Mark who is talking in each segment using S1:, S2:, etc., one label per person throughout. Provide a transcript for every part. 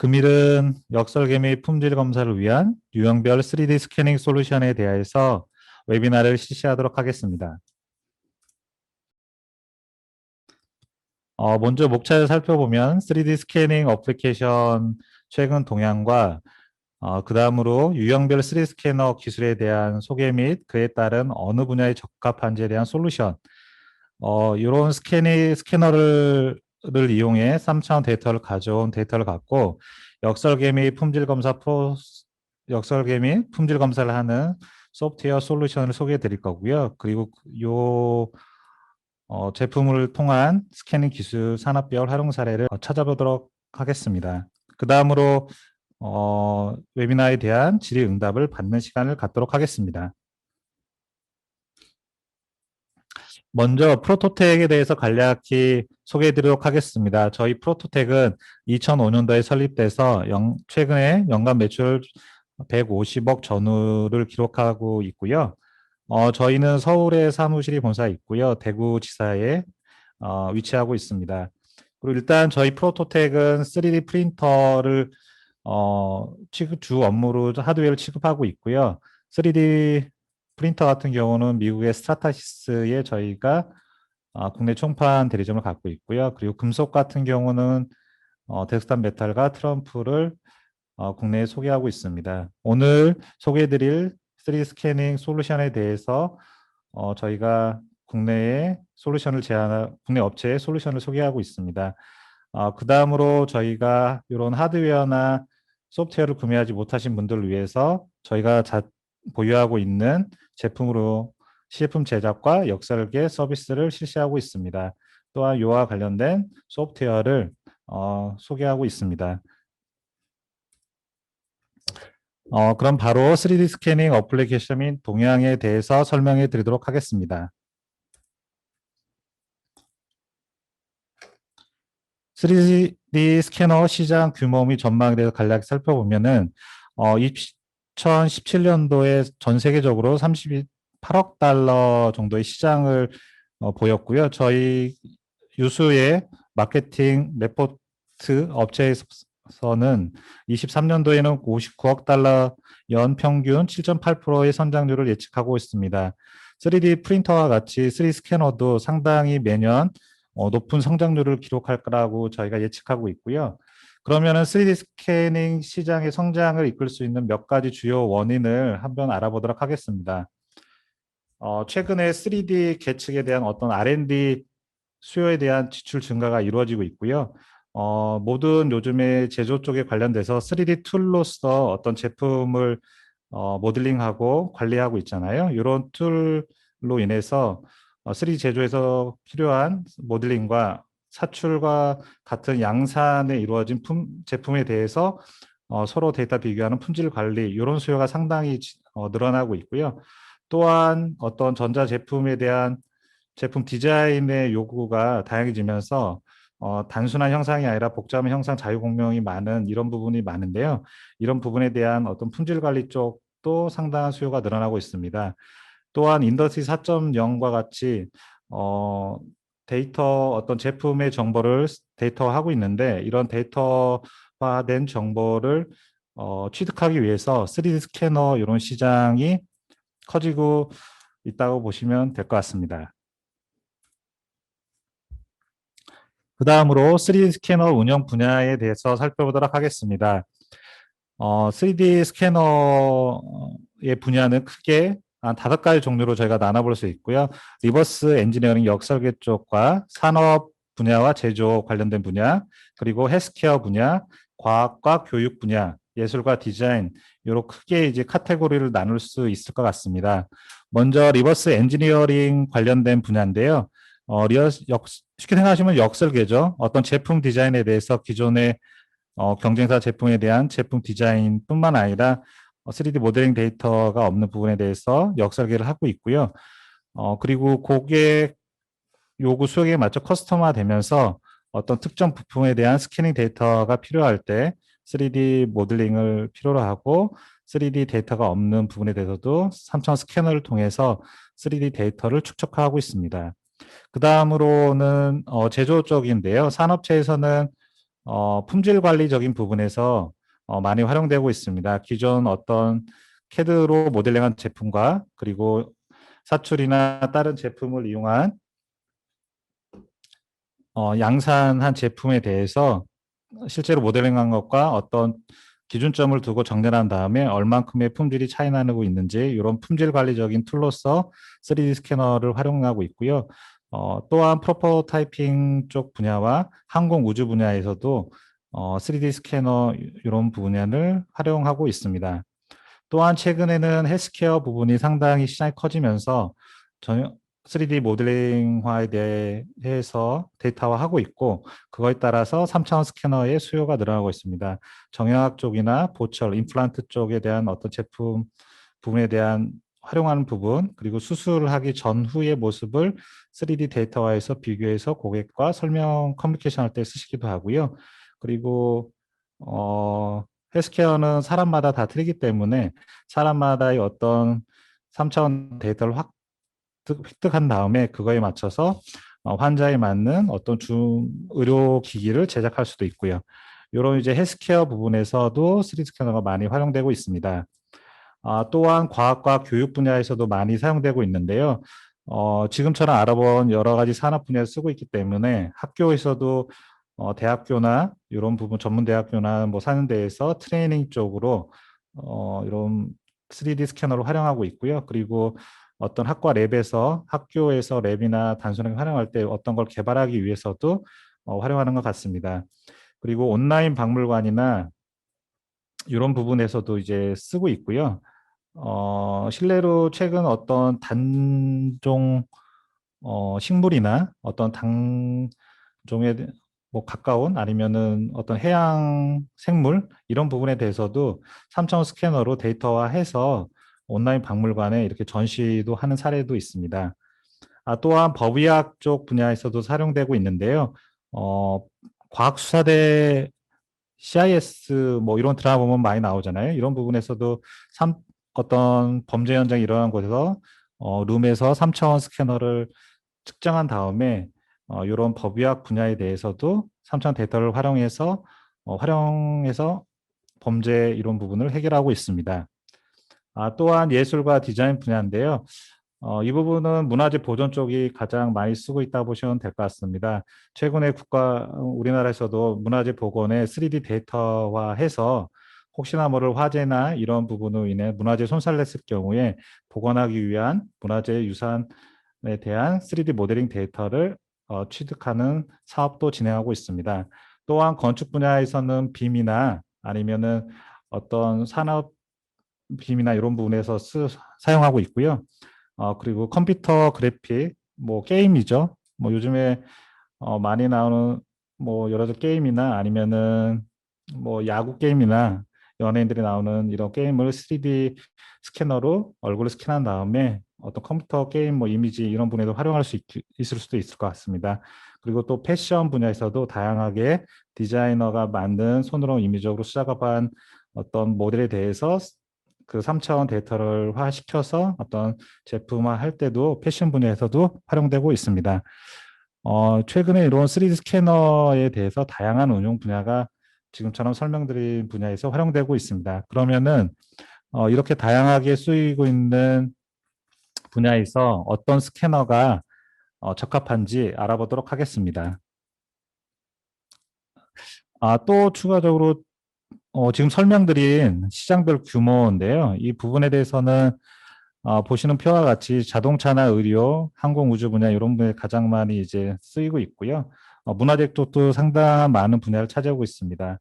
S1: 금일은 역설계 및 품질 검사를 위한 유형별 3D 스캐닝 솔루션에 대해서 웨비나를 실시하도록 하겠습니다. 먼저 목차를 살펴보면 3D 스캐닝 어플리케이션 최근 동향과 그 다음으로 유형별 3D 스캐너 기술에 대한 소개 및 그에 따른 어느 분야에 적합한지에 대한 솔루션, 이런 스캐너를 이용해 3차원 데이터를 가져온 데이터를 갖고 역설계 및 품질 검사를 하는 소프트웨어 솔루션을 소개해 드릴 거고요. 그리고 요 제품을 통한 스캐닝 기술 산업별 활용 사례를 찾아보도록 하겠습니다. 그 다음으로 웨비나에 대한 질의응답을 받는 시간을 갖도록 하겠습니다. 먼저 프로토텍에 대해서 간략히 소개해 드리도록 하겠습니다. 저희 프로토텍은 2005년도에 설립돼서 최근에 연간 매출 150억 전후를 기록하고 있고요. 저희는 서울에 사무실이 본사에 있고요. 대구지사에 위치하고 있습니다. 그리고 일단 저희 프로토텍은 3D 프린터를 주 업무로 하드웨어를 취급하고 있고요. 3D 프린터 같은 경우는 미국의 스트라타시스에 저희가 국내 총판 대리점을 갖고 있고요. 그리고 금속 같은 경우는 덱스탄 메탈과 트럼프를 국내에 소개하고 있습니다. 오늘 소개해드릴 3D 스캐닝 솔루션에 대해서 저희가 국내 업체의 솔루션을 소개하고 있습니다. 그 다음으로 저희가 이런 하드웨어나 소프트웨어를 구매하지 못하신 분들을 위해서 저희가 보유하고 있는 제품으로 시제품 제작과 역설계 서비스를 실시하고 있습니다. 또한 이와 관련된 소프트웨어를 소개하고 있습니다. 그럼 바로 3D 스캐닝 어플리케이션 및 동향에 대해서 설명해 드리도록 하겠습니다. 3D 스캐너 시장 규모 및 전망에 대해서 간략히 살펴보면은 2017년도에 전 세계적으로 38억 달러 정도의 시장을 보였고요. 저희 유수의 마케팅 레포트 업체에서는 23년도에는 59억 달러 연 평균 7.8%의 성장률을 예측하고 있습니다. 3D 프린터와 같이 3D 스캐너도 상당히 매년 높은 성장률을 기록할 거라고 저희가 예측하고 있고요. 그러면은 3D 스캐닝 시장의 성장을 이끌 수 있는 몇 가지 주요 원인을 한번 알아보도록 하겠습니다. 최근에 3D 계측에 대한 어떤 R&D 수요에 대한 지출 증가가 이루어지고 있고요. 모든 요즘에 제조 쪽에 관련돼서 3D 툴로서 어떤 제품을 모델링하고 관리하고 있잖아요. 이런 툴로 인해서 3D 제조에서 필요한 모델링과 사출과 같은 양산에 이루어진 제품에 대해서 서로 데이터 비교하는 품질 관리 이런 수요가 상당히 늘어나고 있고요. 또한 어떤 전자 제품에 대한 제품 디자인의 요구가 다양해지면서 단순한 형상이 아니라 복잡한 형상 자유공명이 많은 이런 부분이 많은데요. 이런 부분에 대한 어떤 품질 관리 쪽도 상당한 수요가 늘어나고 있습니다. 또한 인더스트리 4.0과 같이 어떤 제품의 정보를 데이터화하고 있는데 이런 데이터화된 정보를 취득하기 위해서 3D 스캐너 이런 시장이 커지고 있다고 보시면 될 것 같습니다. 그 다음으로 3D 스캐너 운영 분야에 대해서 살펴보도록 하겠습니다. 3D 스캐너의 분야는 크게 한 5가지 종류로 저희가 나눠볼 수 있고요. 리버스 엔지니어링 역설계 쪽과 산업 분야와 제조 관련된 분야, 그리고 헬스케어 분야, 과학과 교육 분야, 예술과 디자인, 이렇게 크게 이제 카테고리를 나눌 수 있을 것 같습니다. 먼저 리버스 엔지니어링 관련된 분야인데요. 쉽게 생각하시면 역설계죠. 어떤 제품 디자인에 대해서 기존의 경쟁사 제품에 대한 제품 디자인뿐만 아니라 3D 모델링 데이터가 없는 부분에 대해서 역설계를 하고 있고요. 그리고 고객 요구 수요에 맞춰 커스터마 되면서 어떤 특정 부품에 대한 스캐닝 데이터가 필요할 때 3D 모델링을 필요로 하고 3D 데이터가 없는 부분에 대해서도 3차원 스캐너를 통해서 3D 데이터를 축적하고 있습니다. 그 다음으로는 제조 쪽인데요. 산업체에서는 품질 관리적인 부분에서 많이 활용되고 있습니다. 기존 어떤 CAD로 모델링한 제품과 그리고 사출이나 다른 제품을 이용한 양산한 제품에 대해서 실제로 모델링한 것과 어떤 기준점을 두고 정렬한 다음에 얼만큼의 품질이 차이 나고 있는지 이런 품질 관리적인 툴로서 3D 스캐너를 활용하고 있고요. 또한 프로토타이핑 쪽 분야와 항공 우주 분야에서도 3D 스캐너 이런 분야를 활용하고 있습니다. 또한 최근에는 헬스케어 부분이 상당히 시장이 커지면서 전혀 3D 모델링화에 대해서 데이터화하고 있고 그거에 따라서 3차원 스캐너의 수요가 늘어나고 있습니다. 정형학 쪽이나 보철, 임플란트 쪽에 대한 어떤 제품 부분에 대한 활용하는 부분 그리고 수술하기 전후의 모습을 3D 데이터화해서 비교해서 고객과 설명 커뮤니케이션 할 때 쓰시기도 하고요. 그리고 헬스케어는 사람마다 다 틀리기 때문에 사람마다의 어떤 3차원 데이터를 획득한 다음에 그거에 맞춰서 환자에 맞는 어떤 의료 기기를 제작할 수도 있고요. 이런 이제 헬스케어 부분에서도 3D 스캐너가 많이 활용되고 있습니다. 또한 과학과 교육 분야에서도 많이 사용되고 있는데요. 지금처럼 알아본 여러 가지 산업 분야를 쓰고 있기 때문에 학교에서도 대학교나 이런 부분 전문 대학교나 뭐 사는 데에서 트레이닝 쪽으로 이런 3D 스캐너를 활용하고 있고요. 그리고 어떤 학과 랩에서 학교에서 랩이나 단순하게 활용할 때 어떤 걸 개발하기 위해서도 활용하는 것 같습니다. 그리고 온라인 박물관이나 이런 부분에서도 이제 쓰고 있고요. 실내로 최근 어떤 단종 식물이나 어떤 당종에 뭐 가까운 아니면은 어떤 해양 생물 이런 부분에 대해서도 3차원 스캐너로 데이터화해서 온라인 박물관에 이렇게 전시도 하는 사례도 있습니다. 또한 법의학 쪽 분야에서도 사용되고 있는데요. 어, 과학수사대 CIS 뭐 이런 드라마 보면 많이 나오잖아요. 이런 부분에서도 어떤 범죄 현장이 일어난 곳에서 룸에서 3차원 스캐너를 측정한 다음에 이런 법의학 분야에 대해서도 3차원 데이터를 활용해서 범죄 이런 부분을 해결하고 있습니다. 또한 예술과 디자인 분야인데요. 이 부분은 문화재 보존 쪽이 가장 많이 쓰고 있다 보시면 될 것 같습니다. 최근에 우리나라에서도 문화재 복원에 3D 데이터화해서 혹시나 모를 화재나 이런 부분으로 인해 문화재 손상됐을 경우에 복원하기 위한 문화재 유산에 대한 3D 모델링 데이터를 취득하는 사업도 진행하고 있습니다. 또한 건축 분야에서는 빔이나 아니면은 어떤 산업 빔이나 이런 부분에서 사용하고 있고요. 그리고 컴퓨터 그래픽, 뭐 게임이죠. 뭐 요즘에 많이 나오는 뭐 여러 가지 게임이나 아니면은 뭐 야구 게임이나 연예인들이 나오는 이런 게임을 3D 스캐너로 얼굴을 스캔한 다음에 어떤 컴퓨터 게임 뭐 이미지 이런 분야에도 활용할 수 있을 수도 있을 것 같습니다. 그리고 또 패션 분야에서도 다양하게 디자이너가 만든 손으로 임의적으로 수작업한 어떤 모델에 대해서 그 3차원 데이터를 화시켜서 어떤 제품화 할 때도 패션 분야에서도 활용되고 있습니다. 최근에 이런 3D 스캐너에 대해서 다양한 응용 분야가 지금처럼 설명드린 분야에서 활용되고 있습니다. 그러면은 이렇게 다양하게 쓰이고 있는 분야에서 어떤 스캐너가 적합한지 알아보도록 하겠습니다. 또 추가적으로 지금 설명드린 시장별 규모인데요. 이 부분에 대해서는 보시는 표와 같이 자동차나 의료, 항공 우주 분야 이런 분야에 가장 많이 이제 쓰이고 있고요. 문화재 쪽도 상당한 많은 분야를 차지하고 있습니다.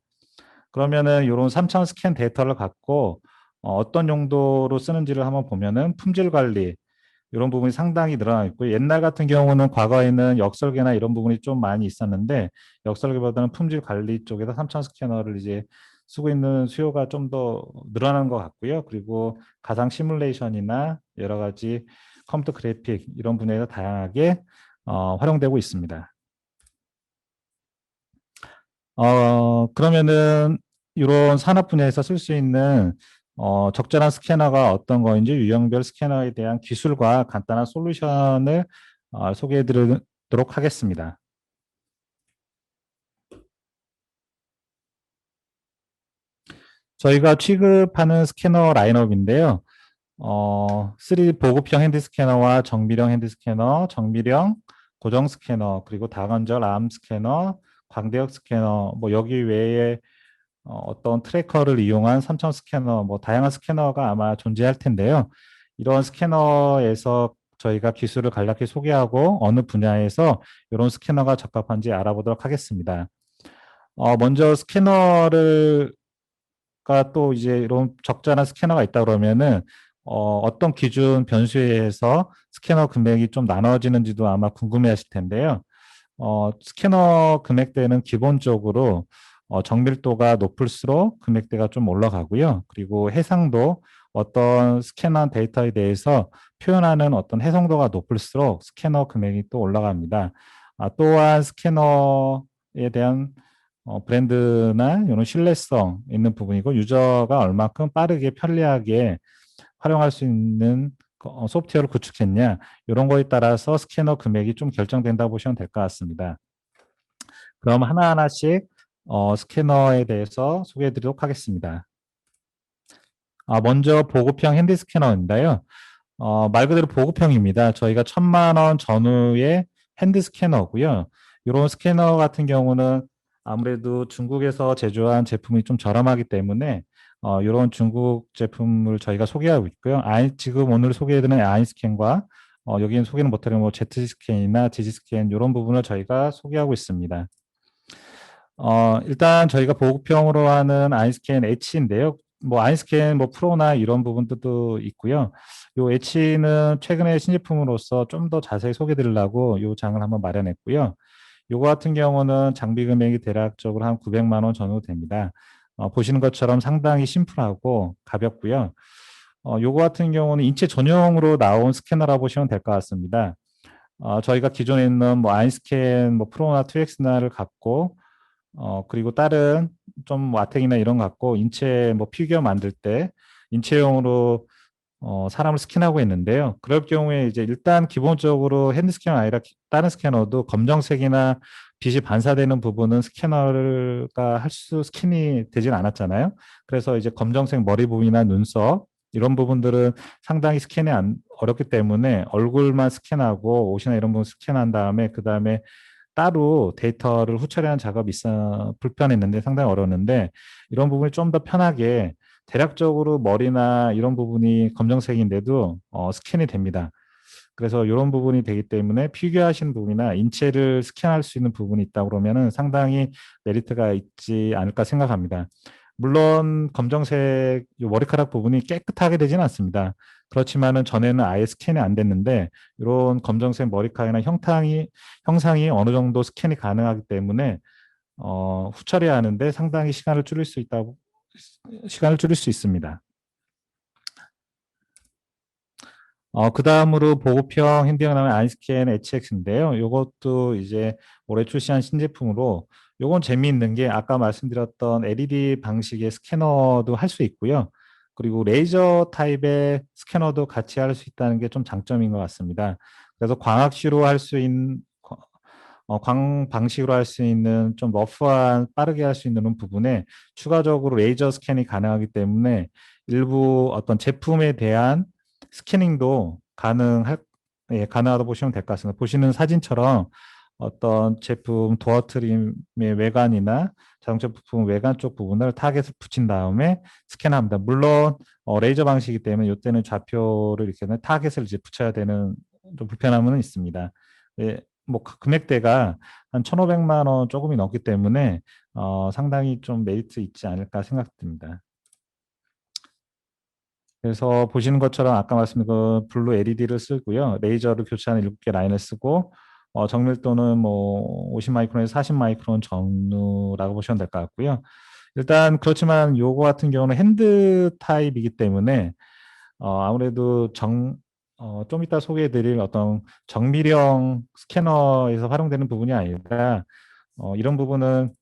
S1: 그러면은 이런 3차원 스캔 데이터를 갖고 어떤 용도로 쓰는지를 한번 보면은 품질 관리 이런 부분이 상당히 늘어나 있고 옛날 같은 경우는 과거에는 역설계나 이런 부분이 좀 많이 있었는데 역설계보다는 품질 관리 쪽에서 3차원 스캐너를 이제 쓰고 있는 수요가 좀 더 늘어나는 것 같고요. 그리고 가상 시뮬레이션이나 여러 가지 컴퓨터 그래픽 이런 분야에서 다양하게 활용되고 있습니다. 그러면은 이런 산업 분야에서 쓸 수 있는 적절한 스캐너가 어떤 거인지 유형별 스캐너에 대한 기술과 간단한 솔루션을 소개해 드리도록 하겠습니다. 저희가 취급하는 스캐너 라인업인데요. 3D 보급형 핸드 스캐너와 정밀형 핸드 스캐너, 정밀형 고정 스캐너, 그리고 다관절 암 스캐너, 광대역 스캐너, 뭐 여기 외에 어떤 트래커를 이용한 3차 스캐너, 뭐 다양한 스캐너가 아마 존재할 텐데요. 이런 스캐너에서 저희가 기술을 간략히 소개하고 어느 분야에서 이런 스캐너가 적합한지 알아보도록 하겠습니다. 먼저 스캐너를 또 이제 이런 적절한 스캐너가 있다 그러면은 어떤 기준 변수에 의해서 스캐너 금액이 좀 나눠지는지도 아마 궁금해하실 텐데요. 스캐너 금액대는 기본적으로 정밀도가 높을수록 금액대가 좀 올라가고요. 그리고 해상도 어떤 스캐너 데이터에 대해서 표현하는 어떤 해상도가 높을수록 스캐너 금액이 또 올라갑니다. 또한 스캐너에 대한 브랜드나 이런 신뢰성 있는 부분이고 유저가 얼마큼 빠르게 편리하게 활용할 수 있는 소프트웨어를 구축했냐 이런 거에 따라서 스캐너 금액이 좀 결정된다고 보시면 될 것 같습니다. 그럼 하나하나씩 스캐너에 대해서 소개해 드리도록 하겠습니다. 먼저 보급형 핸드 스캐너인데요. 말 그대로 보급형입니다. 저희가 1,000만 원 전후의 핸드 스캐너고요. 이런 스캐너 같은 경우는 아무래도 중국에서 제조한 제품이 좀 저렴하기 때문에 이런 중국 제품을 저희가 소개하고 있고요. 지금 오늘 소개해드리는 아이스캔과 여기는 소개는 못하는 뭐 Z스캔이나 G스캔 이런 부분을 저희가 소개하고 있습니다. 일단 저희가 보급형으로 하는 아이스캔 H인데요. 뭐 아이스캔 뭐 프로나 이런 부분들도 있고요. 요 H는 최근에 신제품으로서 좀 더 자세히 소개해 드리려고 요 장을 한번 마련했고요. 요거 같은 경우는 장비 금액이 대략적으로 한 900만 원 전후 됩니다. 보시는 것처럼 상당히 심플하고 가볍고요. 요거 같은 경우는 인체 전용으로 나온 스캐너라고 보시면 될 것 같습니다. 저희가 기존에 있는 뭐 아이스캔 뭐 프로나 2X나를 갖고 그리고 다른 좀 와텍이나 이런 거 갖고 인체 뭐 피규어 만들 때 인체용으로 사람을 스캔하고 있는데요. 그럴 경우에 이제 일단 기본적으로 핸드 스캐너 아니라 다른 스캐너도 검정색이나 빛이 반사되는 부분은 스캐너가 스캔이 되진 않았잖아요. 그래서 이제 검정색 머리 부분이나 눈썹 이런 부분들은 상당히 스캔이 어렵기 때문에 얼굴만 스캔하고 옷이나 이런 부분 스캔한 다음에 그 다음에 따로 데이터를 후처리하는 작업이 있어 불편했는데 상당히 어려웠는데 이런 부분이 좀 더 편하게 대략적으로 머리나 이런 부분이 검정색인데도 스캔이 됩니다. 그래서 이런 부분이 되기 때문에 피규어하시는 부분이나 인체를 스캔할 수 있는 부분이 있다 그러면은 상당히 메리트가 있지 않을까 생각합니다. 물론 검정색 머리카락 부분이 깨끗하게 되지는 않습니다. 그렇지만은 전에는 아예 스캔이 안 됐는데 이런 검정색 머리카락이나 형상이 어느 정도 스캔이 가능하기 때문에 후처리하는데 상당히 시간을 줄일 수 있습니다. 그 다음으로 보급형 핸디형 나오는 아이스캔 HX인데요. 이것도 이제 올해 출시한 신제품으로 요건 재미있는 게 아까 말씀드렸던 LED 방식의 스캐너도 할 수 있고요. 그리고 레이저 타입의 스캐너도 같이 할 수 있다는 게 좀 장점인 것 같습니다. 그래서 광학시로 할 수 있는 광 방식으로 할 수 있는 좀 러프한 빠르게 할 수 있는 부분에 추가적으로 레이저 스캔이 가능하기 때문에 일부 어떤 제품에 대한 스캐닝도 가능하다고 보시면 될 것 같습니다. 보시는 사진처럼 어떤 제품 도어 트림의 외관이나 자동차 부품 외관 쪽 부분을 타겟을 붙인 다음에 스캔합니다. 물론 레이저 방식이기 때문에 이때는 좌표를 이렇게 타겟을 이제 붙여야 되는 좀 불편함은 있습니다. 예, 뭐 금액대가 한 1,500만 원 조금이 넘기 때문에 상당히 좀 메리트 있지 않을까 생각됩니다. 그래서 보시는 것처럼 아까 말씀드린 그 블루 LED를 쓰고요. 레이저를 교체하는 7개 라인을 쓰고 정밀도는 뭐 50 마이크론에서 40 마이크론 정도라고 보시면 될 것 같고요. 일단 그렇지만 요거 같은 경우는 핸드 타입이기 때문에 아무래도 좀 이따 소개해드릴 어떤 정밀형 스캐너에서 활용되는 부분이 아니라 이런 부분은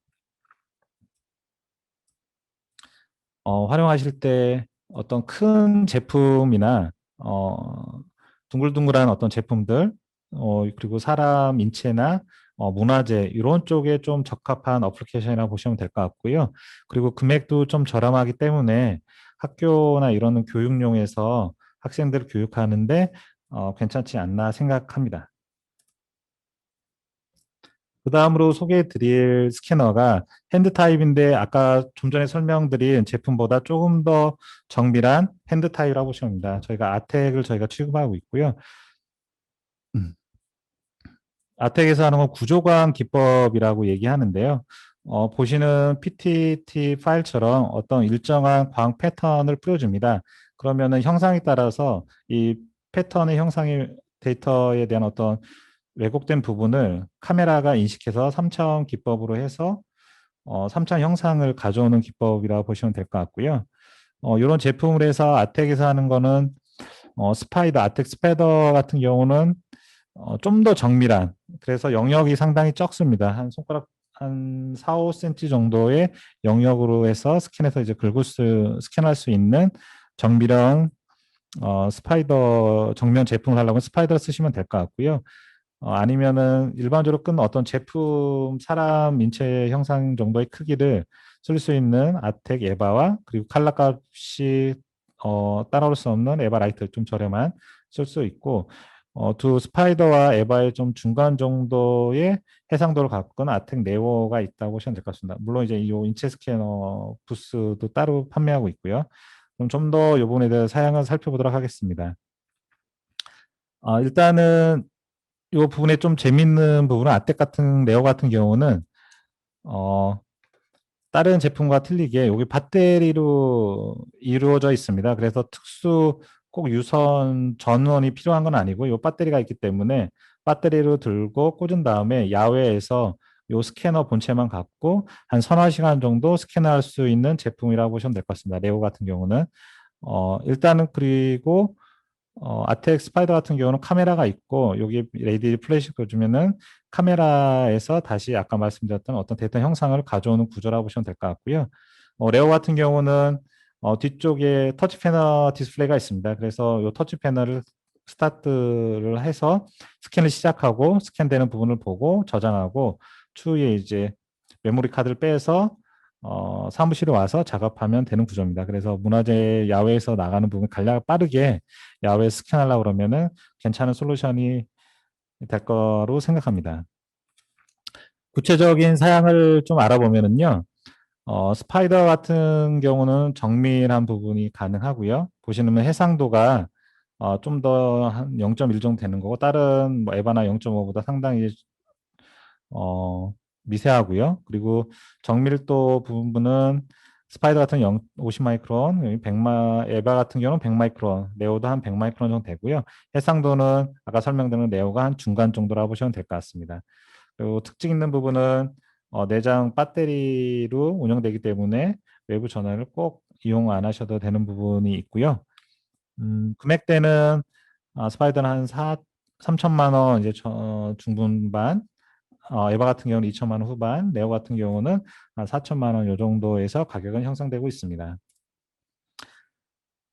S1: 활용하실 때 어떤 큰 제품이나 둥글둥글한 어떤 제품들 그리고 사람 인체나 문화재 이런 쪽에 좀 적합한 어플리케이션이라고 보시면 될 것 같고요. 그리고 금액도 좀 저렴하기 때문에 학교나 이런 교육용에서 학생들을 교육하는데 괜찮지 않나 생각합니다. 그 다음으로 소개해 드릴 스캐너가 핸드 타입인데 아까 좀 전에 설명드린 제품보다 조금 더 정밀한 핸드 타입이라고 보시면 됩니다. 저희가 아텍을 저희가 취급하고 있고요. 음, 아텍에서 하는 건 구조관 기법이라고 얘기하는데요. 보시는 PTT 파일처럼 어떤 일정한 광 패턴을 뿌려줍니다. 그러면은 형상에 따라서 이 패턴의 형상의 데이터에 대한 어떤 왜곡된 부분을 카메라가 인식해서 3차원 기법으로 해서 3차원 형상을 가져오는 기법이라고 보시면 될 것 같고요. 이런 제품을 해서 아텍에서 하는 거는 스파이더, 아텍 스파이더 같은 경우는 좀 더 정밀한, 그래서 영역이 상당히 적습니다. 한 손가락 한 4, 5cm 정도의 영역으로 해서 스캔해서 이제 스캔할 수 있는 정밀한 스파이더 정면 제품을 하려면 스파이더 쓰시면 될 것 같고요. 아니면은 일반적으로 끈 어떤 제품 사람 인체 형상 정도의 크기를 쓸 수 있는 아텍 에바와 그리고 칼라 값이 따라올 수 없는 에바 라이트 좀 저렴한 쓸 수 있고 두 스파이더와 에바의 좀 중간 정도의 해상도를 갖고 있는 아텍 네오가 있다고 보시면 될 것 같습니다. 물론 이제 이 인체 스캐너 부스도 따로 판매하고 있고요. 그럼 좀 더 이 부분에 대해서 사양을 살펴보도록 하겠습니다. 일단은 이 부분에 좀 재밌는 부분은 아텍 같은 네오 같은 경우는 어, 다른 제품과 틀리게 여기 배터리로 이루어져 있습니다. 그래서 특수 꼭 유선 전원이 필요한 건 아니고 이 배터리가 있기 때문에 배터리로 들고 꽂은 다음에 야외에서 이 스캐너 본체만 갖고 한 서너 시간 정도 스캐너할 수 있는 제품이라고 보시면 될 것 같습니다. 네오 같은 경우는 일단은 그리고 아텍 스파이더 같은 경우는 카메라가 있고 여기 레이디 플래시 꽂으면은 카메라에서 다시 아까 말씀드렸던 어떤 데이터 형상을 가져오는 구조라고 보시면 될 것 같고요. 레오 같은 경우는 뒤쪽에 터치 패널 디스플레이가 있습니다. 그래서 이 터치 패널을 스타트를 해서 스캔을 시작하고 스캔되는 부분을 보고 저장하고 추후에 이제 메모리 카드를 빼서 사무실에 와서 작업하면 되는 구조입니다. 그래서 문화재 야외에서 나가는 부분 간략 빠르게 야외 스캔하려고 그러면은 괜찮은 솔루션이 될 거로 생각합니다. 구체적인 사양을 좀 알아보면은요, 스파이더 같은 경우는 정밀한 부분이 가능하고요. 보시면 해상도가 좀 더 한 0.1 정도 되는 거고, 다른 뭐 에바나 0.5보다 상당히 미세하고요. 그리고 정밀도 부분은 스파이더 같은 50 마이크론, 100 에바 같은 경우는 100 마이크론, 네오도 한 100 마이크론 정도 되고요. 해상도는 아까 설명드린 네오가 한 중간 정도라고 보시면 될 것 같습니다. 그리고 특징 있는 부분은 내장 배터리로 운영되기 때문에 외부 전원을 꼭 이용 안 하셔도 되는 부분이 있고요. 금액대는 스파이더는 한 3천만 원 이제 중분반, 에바 같은 경우는 2천만 원 후반, 네오 같은 경우는 한 4천만 원 요 정도에서 가격은 형성되고 있습니다.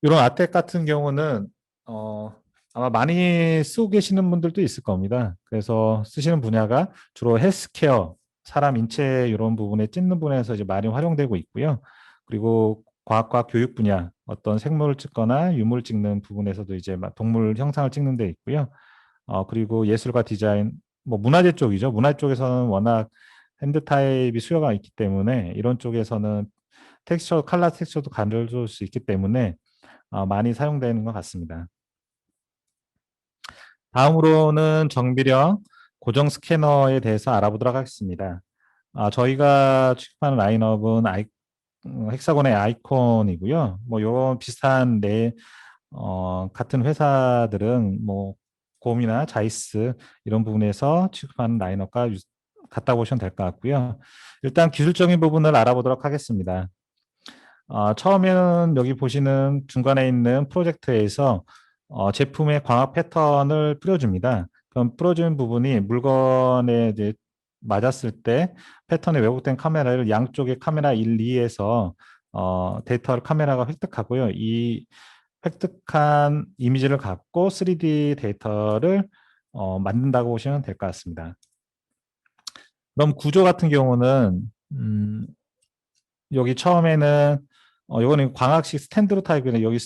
S1: 이런 아텍 같은 경우는 아마 많이 쓰고 계시는 분들도 있을 겁니다. 그래서 쓰시는 분야가 주로 헬스케어, 사람 인체 이런 부분에 찍는 분야에서 이제 많이 활용되고 있고요. 그리고 과학과 교육 분야, 어떤 생물을 찍거나 유물 찍는 부분에서도 이제 동물 형상을 찍는 데 있고요. 그리고 예술과 디자인, 뭐 문화재 쪽이죠. 문화 쪽에서는 워낙 핸드 타입이 수요가 있기 때문에 이런 쪽에서는 칼라 텍스처도 가려줄 수 있기 때문에 많이 사용되는 것 같습니다. 다음으로는 정비령 고정 스캐너에 대해서 알아보도록 하겠습니다. 저희가 취급하는 라인업은 헥사곤의 아이콘이고요. 뭐 이런 비슷한 같은 회사들은 뭐 곰이나 자이스 이런 부분에서 취급하는 라인업과 같다 보시면 될 것 같고요. 일단 기술적인 부분을 알아보도록 하겠습니다. 처음에는 여기 보시는 중간에 있는 프로젝트에서 제품의 광학 패턴을 뿌려줍니다. 그럼 뿌려준 부분이 물건에 이제 맞았을 때 패턴이 왜곡된 카메라를 양쪽의 카메라 1, 2에서 데이터를 카메라가 획득하고요. 이 획득한 이미지를 갖고 3D 데이터를 만든다고 보시면 될 것 같습니다. 그럼 구조 같은 경우는 여기 처음에는 이거는 광학식 스탠드로 타입이라 여기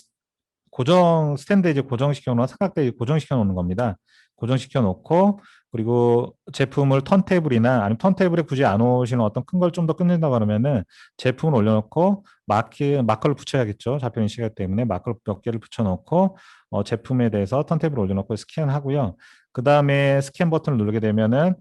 S1: 고정 스탠드 이제 고정시켜 놓은 삼각대 고정시켜 놓는 겁니다. 고정시켜 놓고 그리고 제품을 턴테이블이나 아니면 턴테이블에 굳이 안 오시는 어떤 큰 걸 좀 더 끊는다 그러면은 제품을 올려놓고 마커를 붙여야겠죠. 잡혀있는 시각 때문에 마커를 몇 개를 붙여놓고 제품에 대해서 턴테이블 올려놓고 스캔하고요. 그 다음에 스캔 버튼을 누르게 되면은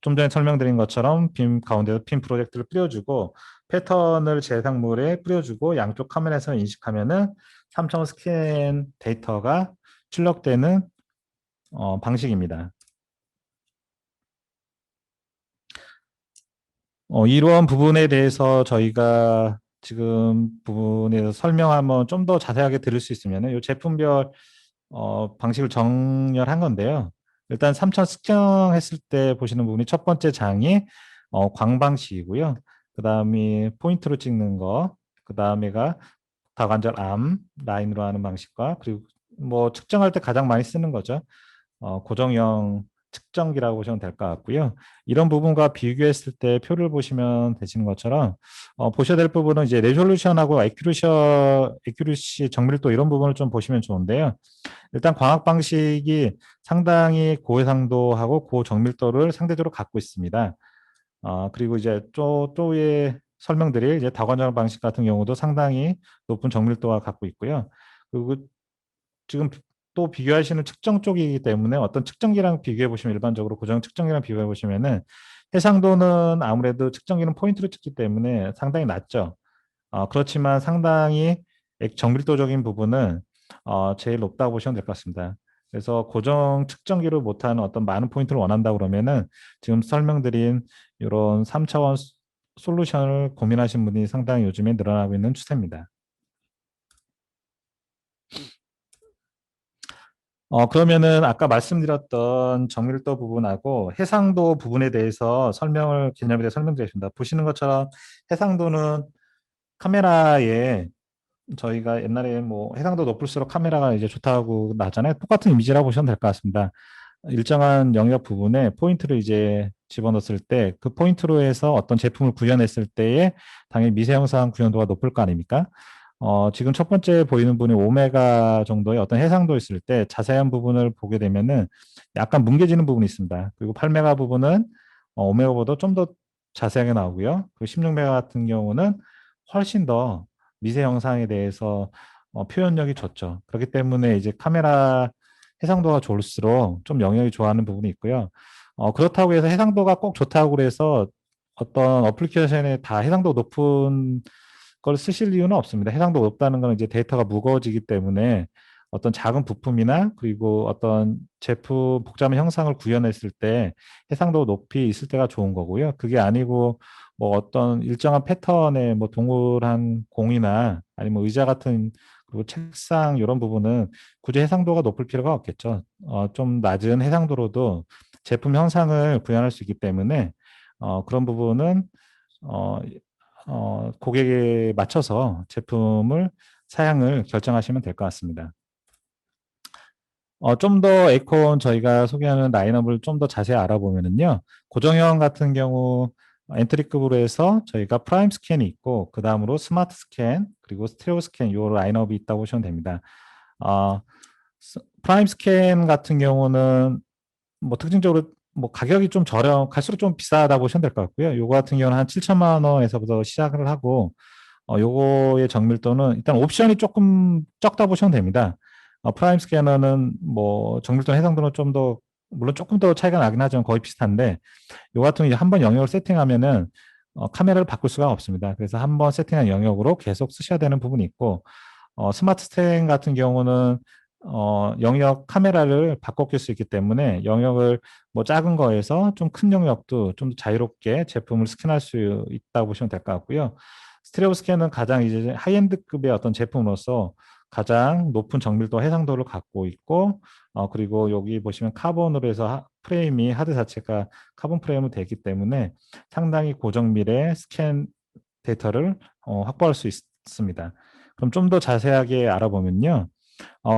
S1: 좀 전에 설명드린 것처럼 빔 가운데서 빔 프로젝트를 뿌려주고 패턴을 제작물에 뿌려주고 양쪽 카메라에서 인식하면은 3차원 스캔 데이터가 출력되는 방식입니다. 이런 부분에 대해서 저희가 지금 부분에서 설명하면 좀 더 자세하게 들을 수 있으면 이 제품별 방식을 정렬한 건데요. 일단 3차 측정했을 때 보시는 부분이 첫 번째 장이 광방식이고요. 그 다음이 포인트로 찍는 거, 그 다음에가 다관절 암 라인으로 하는 방식과 그리고 뭐 측정할 때 가장 많이 쓰는 거죠. 고정형 측정기라고 보시면 될 것 같고요. 이런 부분과 비교했을 때 표를 보시면 되시는 것처럼 보셔야 될 부분은 이제 레졸루션하고 에큐리시 정밀도 이런 부분을 좀 보시면 좋은데요. 일단 광학 방식이 상당히 고해상도하고 고정밀도를 상대적으로 갖고 있습니다. 그리고 이제 또의 설명드릴 이제 다관절 방식 같은 경우도 상당히 높은 정밀도가 갖고 있고요. 그리고 지금 또 비교하시는 측정 쪽이기 때문에 어떤 측정기랑 비교해 보시면 일반적으로 고정 측정기랑 비교해 보시면은 해상도는 아무래도 측정기는 포인트로 찍기 때문에 상당히 낮죠. 그렇지만 상당히 정밀도적인 부분은 제일 높다고 보시면 될 것 같습니다. 그래서 고정 측정기를 못하는 어떤 많은 포인트를 원한다 그러면은 지금 설명드린 이런 3차원 솔루션을 고민하신 분이 상당히 요즘에 늘어나고 있는 추세입니다. 그러면은 아까 말씀드렸던 정밀도 부분하고 해상도 부분에 대해서 개념에 대해 설명드리겠습니다. 보시는 것처럼 해상도는 카메라에 저희가 옛날에 뭐 해상도 높을수록 카메라가 이제 좋다고 나잖아요. 똑같은 이미지라고 보시면 될 것 같습니다. 일정한 영역 부분에 포인트를 이제 집어넣었을 때 그 포인트로 해서 어떤 제품을 구현했을 때에 당연히 미세 형상 구현도가 높을 거 아닙니까? 지금 첫 번째 보이는 분이 오메가 정도의 어떤 해상도 있을 때 자세한 부분을 보게 되면은 약간 뭉개지는 부분이 있습니다. 그리고 8메가 부분은 오메가보다 좀 더 자세하게 나오고요. 그리고 16메가 같은 경우는 훨씬 더 미세 형상에 대해서 표현력이 좋죠. 그렇기 때문에 이제 카메라 해상도가 좋을수록 좀 영역이 좋아하는 부분이 있고요. 그렇다고 해서 해상도가 꼭 좋다고 그래서 어떤 어플리케이션에 다 해상도 높은 걸 쓰실 이유는 없습니다. 해상도 높다는 건 이제 데이터가 무거워지기 때문에 어떤 작은 부품이나 그리고 어떤 제품 복잡한 형상을 구현했을 때 해상도 높이 있을 때가 좋은 거고요. 그게 아니고 뭐 어떤 일정한 패턴의 뭐 동그란 공이나 아니면 의자 같은 그리고 책상 이런 부분은 굳이 해상도가 높을 필요가 없겠죠. 좀 낮은 해상도로도 제품 형상을 구현할 수 있기 때문에 그런 부분은 어, 고객에 맞춰서 제품을 사양을 결정하시면 될 것 같습니다. 좀 더 에이콘 저희가 소개하는 라인업을 좀 더 자세히 알아보면은요. 고정형 같은 경우 엔트리급으로 해서 저희가 프라임 스캔이 있고 그 다음으로 스마트 스캔 그리고 스테레오 스캔 이 라인업이 있다고 보시면 됩니다. 프라임 스캔 같은 경우는 뭐 특징적으로 뭐 가격이 좀 갈수록 좀 비싸다 보시면 될 것 같고요. 요거 같은 경우는 한 7천만 원에서부터 시작을 하고 요거의 정밀도는 일단 옵션이 조금 적다 보시면 됩니다. 프라임 스캐너는 뭐 정밀도 해상도는 좀 더 물론 조금 더 차이가 나긴 하지만 거의 비슷한데 요 같은 경우 한번 영역을 세팅하면은 카메라를 바꿀 수가 없습니다. 그래서 한번 세팅한 영역으로 계속 쓰셔야 되는 부분이 있고 스마트 스탠 같은 경우는 영역 카메라를 바꿔 낄 수 있기 때문에 영역을 뭐 작은 거에서 좀 큰 영역도 좀 자유롭게 제품을 스캔할 수 있다고 보시면 될 것 같고요. 스테레오 스캔은 가장 이제 하이엔드급의 어떤 제품으로서 가장 높은 정밀도 해상도를 갖고 있고 그리고 여기 보시면 카본으로 해서 프레임이 하드 자체가 카본 프레임으로 되기 때문에 상당히 고정밀의 스캔 데이터를 확보할 수 있습니다. 그럼 좀 더 자세하게 알아보면요.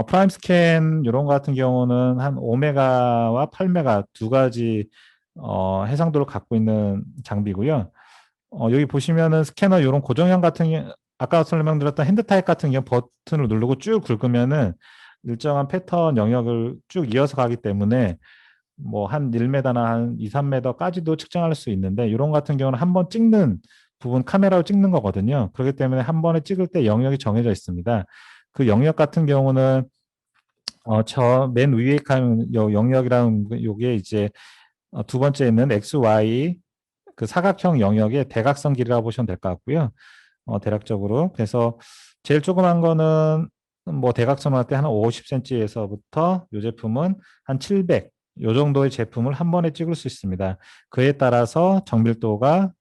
S1: 프라임 스캔 이런 거 같은 경우는 한 5메가와 8메가 두 가지 해상도를 갖고 있는 장비고요. 여기 보시면은 스캐너 이런 고정형 같은 아까 설명드렸던 핸드 타입 같은 경우 버튼을 누르고 쭉 긁으면은 일정한 패턴 영역을 쭉 이어서 가기 때문에 뭐 한 1m나 한 2, 3m까지도 측정할 수 있는데 이런 같은 경우는 한 번 찍는 부분 카메라로 찍는 거거든요. 그렇기 때문에 한 번에 찍을 때 영역이 정해져 있습니다. 그 영역 같은 경우는 저 맨 위에 가면 영역이랑 요게 이제 두 번째 있는 X, Y 그 사각형 영역의 대각선 길이라고 보시면 될 것 같고요. 대략적으로. 그래서 제일 조그만 거는 뭐 대각선을 할 때 한 50cm에서부터 이 제품은 한 700, 요 정도의 제품을 한 번에 찍을 수 있습니다. 그에 따라서 정밀도가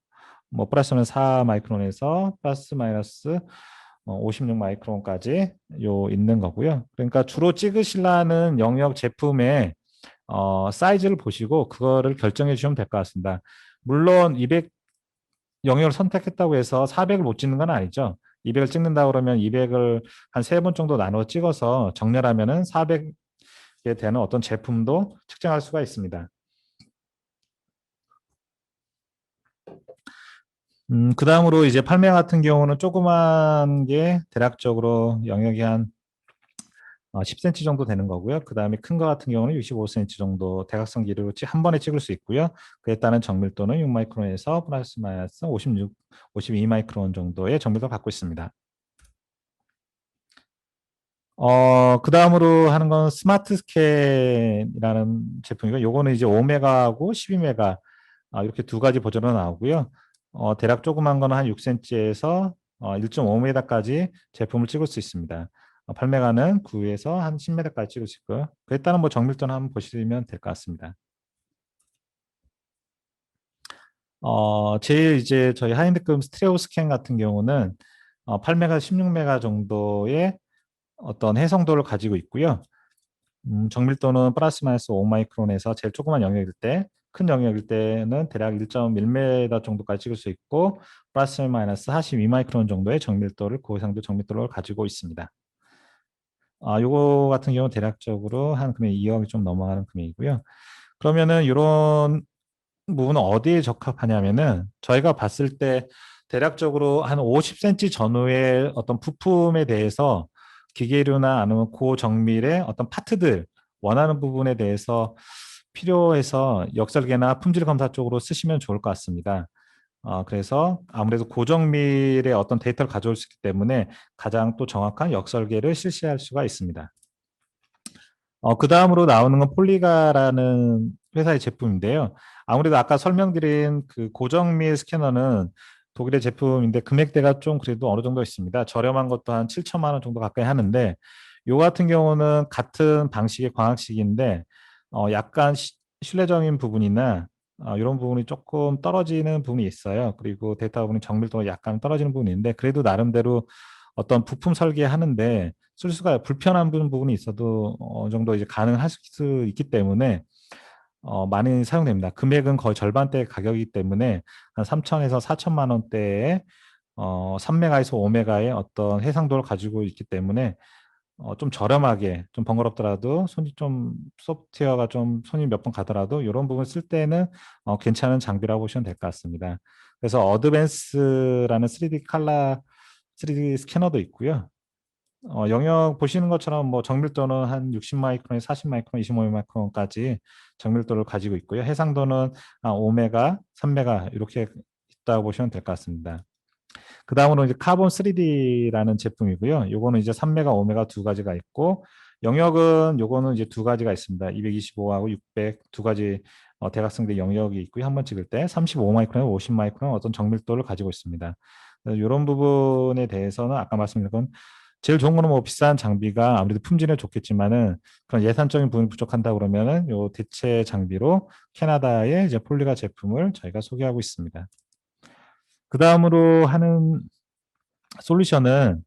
S1: 뭐 플러스는 4 마이크론에서 플러스 마이너스 56 마이크론까지 요 있는 거고요. 그러니까 주로 찍으시려는 영역 제품의 사이즈를 보시고 그거를 결정해 주시면 될 것 같습니다. 물론 200 영역을 선택했다고 해서 400을 못 찍는 건 아니죠. 200을 찍는다 그러면 200을 한 세 번 정도 나눠 찍어서 정렬하면은 400에 되는 어떤 제품도 측정할 수가 있습니다. 그 다음으로 이제 팔매 같은 경우는 조그만 게 대략적으로 영역이 한 10cm 정도 되는 거고요. 그 다음에 큰 거 같은 경우는 65cm 정도 대각선 길이로 한 번에 찍을 수 있고요. 그에 따른 정밀도는 6마이크론에서 플러스 마이너스 52 마이크론 정도의 정밀도를 갖고 있습니다. 그 다음으로 하는 건 스마트 스캔이라는 제품이고, 요거는 이제 5메가하고 12메가 이렇게 두 가지 버전으로 나오고요. 대략 조그만 거는 한 6cm에서 1.5m까지 제품을 찍을 수 있습니다. 8메가는 9에서 한 10m까지 찍을 수 있고요. 그에 따른 뭐 정밀도는 한번 보시면 될 것 같습니다. 제일 이제 저희 하이엔드급 스테레오 스캔 같은 경우는 8메가, 16메가 정도의 어떤 해상도를 가지고 있고요. 정밀도는 플러스 마이너스 5 마이크론에서 제일 조그만 영역일 때, 큰 영역일 때는 대략 1.1m 정도까지 찍을 수 있고, 플러스 마이너스 42 마이크론 정도의 정밀도를, 고해상도 정밀도를 가지고 있습니다. 요거 같은 경우 대략적으로 한 금액 2억이 좀 넘어가는 금액이고요. 그러면은 이런 부분은 어디에 적합하냐면은 저희가 봤을 때 대략적으로 한 50cm 전후의 어떤 부품에 대해서 기계류나 아니면 고정밀의 어떤 파트들 원하는 부분에 대해서 필요해서 역설계나 품질 검사 쪽으로 쓰시면 좋을 것 같습니다. 그래서 아무래도 고정밀의 어떤 데이터를 가져올 수 있기 때문에 가장 또 정확한 역설계를 실시할 수가 있습니다. 그 다음으로 나오는 건 폴리가라는 회사의 제품인데요. 아무래도 아까 설명드린 그 고정밀 스캐너는 독일의 제품인데 금액대가 좀 그래도 어느 정도 있습니다. 저렴한 것도 한 7천만 원 정도 가까이 하는데 요 같은 경우는 같은 방식의 광학식인데 약간 신뢰적인 부분이나 이런 부분이 조금 떨어지는 부분이 있어요. 그리고 데이터 부분이 정밀도가 약간 떨어지는 부분이 있는데 그래도 나름대로 어떤 부품 설계하는데 쓸 수가 불편한 부분이 있어도 어느 정도 이제 가능할 수 있기 때문에 많이 사용됩니다. 금액은 거의 절반대 가격이기 때문에 한 3천에서 4천만 원대의 3메가에서 5메가의 어떤 해상도를 가지고 있기 때문에 좀 저렴하게 좀 번거롭더라도 손이 좀 소프트웨어가 좀 손이 몇 번 가더라도 이런 부분 쓸 때는 괜찮은 장비라고 보시면 될 것 같습니다. 그래서 어드밴스라는 3D 칼라 3D 스캐너도 있고요. 영역 보시는 것처럼 뭐 정밀도는 한 60 마이크론, 40 마이크론, 25 마이크론까지 정밀도를 가지고 있고요. 해상도는 5메가, 3메가 이렇게 있다고 보시면 될 것 같습니다. 그 다음으로 이제 카본 3D라는 제품이고요. 요거는 이제 3메가, 5메가 두 가지가 있고 영역은 요거는 이제 두 가지가 있습니다. 225하고 600 두 가지 대각선대 영역이 있고요. 한번 찍을 때 35 마이크론, 50 마이크론 어떤 정밀도를 가지고 있습니다. 이런 부분에 대해서는 아까 말씀드린 건 제일 좋은 거는 뭐 비싼 장비가 아무래도 품질은 좋겠지만은 그런 예산적인 부분이 부족한다 그러면은 요 대체 장비로 캐나다의 이제 폴리가 제품을 저희가 소개하고 있습니다. 그 다음으로 하는 솔루션은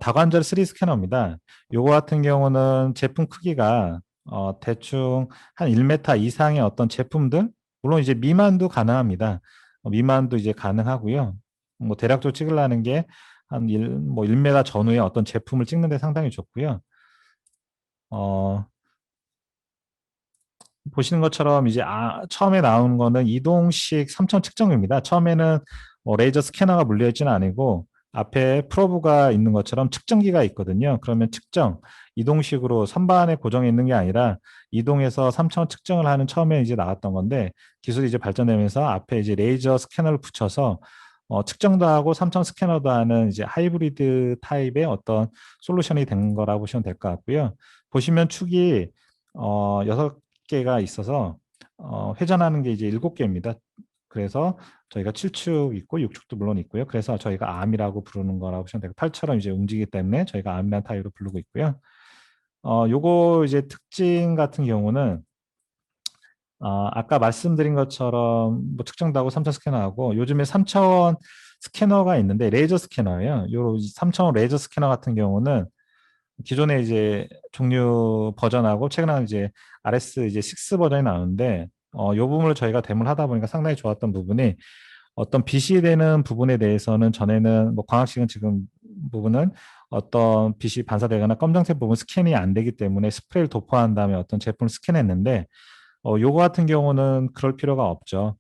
S1: 다관절 3D 스캐너입니다. 요거 같은 경우는 제품 크기가 대충 한 1m 이상의 어떤 제품들, 물론 이제 미만도 가능합니다. 미만도 이제 가능하고요. 뭐 대략적으로 찍으려는 게 한 1m 전후의 어떤 제품을 찍는데 상당히 좋고요. 어, 보시는 것처럼 이제 처음에 나오는 거는 이동식 3천 측정기입니다. 처음에는 레이저 스캐너가 물려 있지는 아니고 앞에 프로브가 있는 것처럼 측정기가 있거든요. 그러면 측정, 이동식으로 선반에 고정해 있는 게 아니라 이동해서 3천 측정을 하는 처음에 이제 나왔던 건데 기술이 이제 발전되면서 앞에 이제 레이저 스캐너를 붙여서 측정도 하고 3천 스캐너도 하는 이제 하이브리드 타입의 어떤 솔루션이 된 거라고 보시면 될 것 같고요. 보시면 축이 6개가 있어서 회전하는 게 이제 7개입니다. 그래서 저희가 7축 있고 6축도 물론 있고요. 그래서 저희가 암이라고 부르는 거라고 보시면 되고 팔처럼 이제 움직이기 때문에 저희가 암이라는 타입으로 부르고 있고요. 요거 이제 특징 같은 경우는 아까 말씀드린 것처럼 뭐 측정도 하고 3차원 스캐너하고 요즘에 3차원 스캐너가 있는데 레이저 스캐너예요. 요 3차원 레이저 스캐너 같은 경우는 기존에 이제 종류 버전하고 최근에 이제 RS 이제 6 버전이 나오는데 요 부분을 저희가 데모를 하다 보니까 상당히 좋았던 부분이 어떤 빛이 되는 부분에 대해서는 전에는 뭐 광학식은 지금 부분은 어떤 빛이 반사되거나 검정색 부분 스캔이 안 되기 때문에 스프레이를 도포한 다음에 어떤 제품을 스캔했는데 요거 같은 경우는 그럴 필요가 없죠.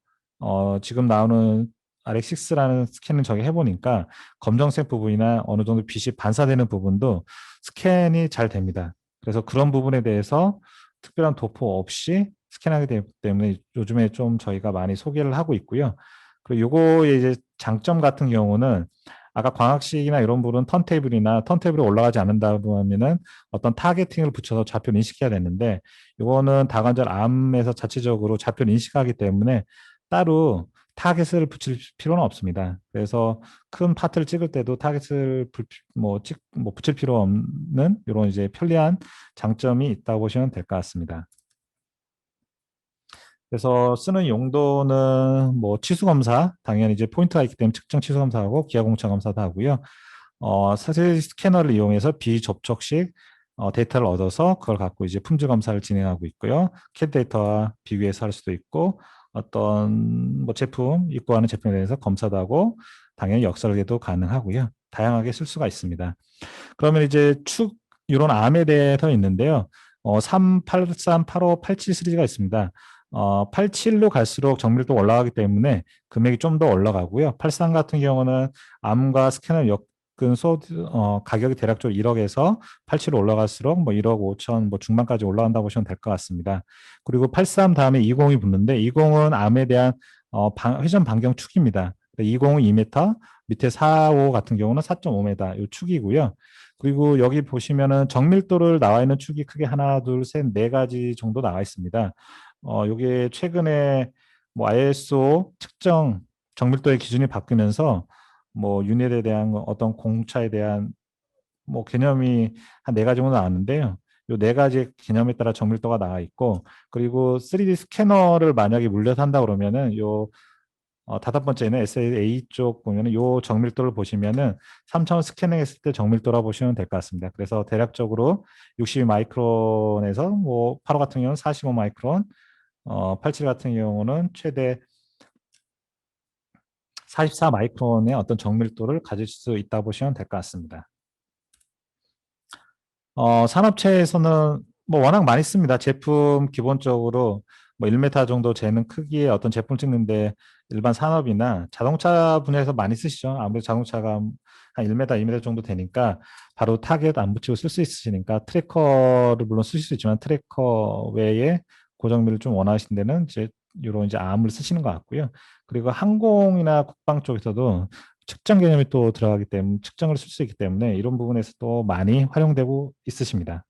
S1: 지금 나오는 RX6라는 스캔을 저기 해보니까 검정색 부분이나 어느 정도 빛이 반사되는 부분도 스캔이 잘 됩니다. 그래서 그런 부분에 대해서 특별한 도포 없이 스캔하게 되기 때문에 요즘에 좀 저희가 많이 소개를 하고 있고요. 그리고 요거의 이제 장점 같은 경우는 아까 광학식이나 이런 부분은 턴테이블이 올라가지 않는다고 하면은 어떤 타겟팅을 붙여서 좌표를 인식해야 되는데 이거는 다관절 암에서 자체적으로 좌표를 인식하기 때문에 따로 타겟을 붙일 필요는 없습니다. 그래서 큰 파트를 찍을 때도 타겟을 붙일 필요 없는 이런 이제 편리한 장점이 있다고 보시면 될 것 같습니다. 그래서 쓰는 용도는 뭐 치수 검사, 당연히 이제 포인트가 있기 때문에 측정 치수 검사하고 기하 공차 검사도 하고요. 사실 스캐너를 이용해서 비접촉식 데이터를 얻어서 그걸 갖고 이제 품질 검사를 진행하고 있고요. CAD 데이터와 비교해서 할 수도 있고 어떤 뭐 제품 입고하는 제품에 대해서 검사도 하고 당연히 역설계도 가능하고요. 다양하게 쓸 수가 있습니다. 그러면 이제 이런 암에 대해서 있는데요. 3, 8, 3, 8, 5, 87 시리즈가 있습니다. 87로 갈수록 정밀도 올라가기 때문에 금액이 좀 더 올라가고요. 83 같은 경우는 암과 스캐너 엮은 가격이 대략적으로 1억에서 87로 올라갈수록 뭐 1억 5천 뭐 중반까지 올라간다고 보시면 될 것 같습니다. 그리고 83 다음에 20이 붙는데 20은 암에 대한 회전 반경 축입니다. 20은 2m, 밑에 4, 5 같은 경우는 4.5m 이 축이고요. 그리고 여기 보시면은 정밀도를 나와 있는 축이 크게 하나, 둘, 셋, 네 가지 정도 나와 있습니다. 요게 최근에 뭐 ISO 측정 정밀도의 기준이 바뀌면서 뭐 유닛에 대한 어떤 공차에 대한 뭐 개념이 한 네 가지 정도 나왔는데요. 요 네 가지 개념에 따라 정밀도가 나와 있고 그리고 3D 스캐너를 만약에 물려서 한다 그러면은 요 다섯 번째는 SAA 쪽 보면은 요 정밀도를 보시면은 3차원 스캐닝 했을 때 정밀도라 보시면 될 것 같습니다. 그래서 대략적으로 60 마이크론에서 뭐 8호 같은 경우는 45 마이크론, 87 같은 경우는 최대 44 마이크론의 어떤 정밀도를 가질 수 있다 보시면 될 것 같습니다. 산업체에서는 뭐 워낙 많이 씁니다. 제품 기본적으로 뭐 1m 정도 재는 크기의 어떤 제품 찍는데 일반 산업이나 자동차 분야에서 많이 쓰시죠. 아무래도 자동차가 한 1m, 2m 정도 되니까 바로 타겟 안 붙이고 쓸 수 있으시니까 트래커를 물론 쓰실 수 있지만 트래커 외에 고정비를 좀 원하시는 데는 이제 이런 이제 암을 쓰시는 것 같고요. 그리고 항공이나 국방 쪽에서도 측정 개념이 또 들어가기 때문에 측정을 쓸 수 있기 때문에 이런 부분에서도 많이 활용되고 있으십니다.